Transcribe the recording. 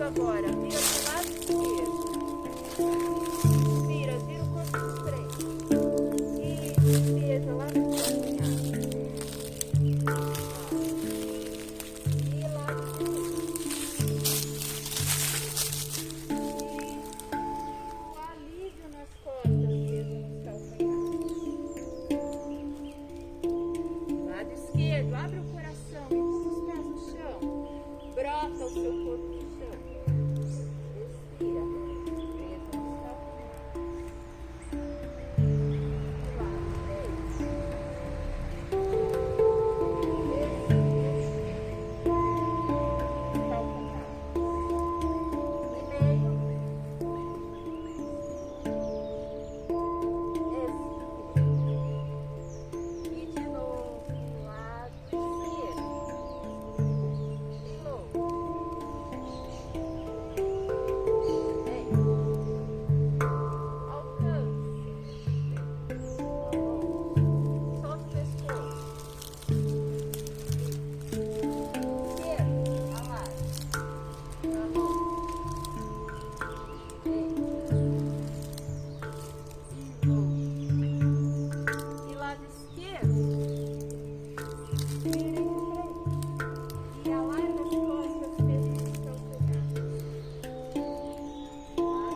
esquerdo agora. Vira pro lado esquerdo. Vira o corpo de frente. E despeja lá no calcanhar. E lado direito. O alívio nas costas mesmo, nos calcanhares. Lado esquerdo, abre o coração, empurra os pés no chão. Brota o seu corpo no chão. Respira. Presa nos calcanhares. Lado direito. Calcanhar. E meio. E de novo, lado esquerdo. E novo. Alcance. Solta o pescoço. Esquerdo, alado. Na mão. E lado esquerdo.